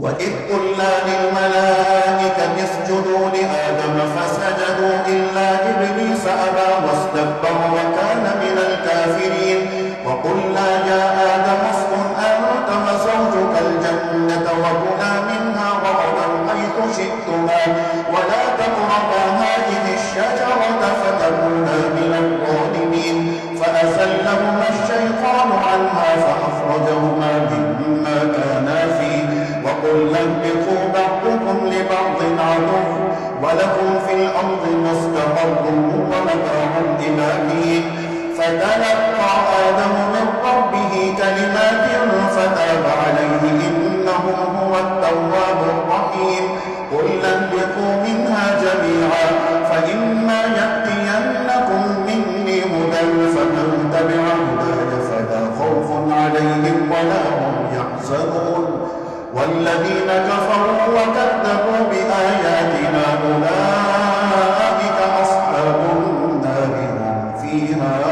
وإذ قلنا للملائكة اسجدوا لآدم فسجدوا إلا إبليس أبى واستكبر وكان من الكافرين وقلنا يا آدم اسكن أنت وزوجك الجنة وكلا منها رغدا حيث شئتما ولا تقربا هذه الشجرة فتكونا من الظالمين فأزلهما الشيطان عنها فأخرجهما مما كانا فيه وقلنا اهبطوا بعضكم لبعض عدو ولكم في الأرض مستقر ومتاع إلى حين فتلقى آدم من ربه كلمات فتاب عليه إنه هو التواب الرحيم قلنا اهبطوا منها جميعا فإما يأتينكم مني هدى فمن تبع هداي فلا خوف عليهم ولا هم يحزنون والذين كفروا وكذبوا بآياتنا أولئك أصحاب النار هم فيها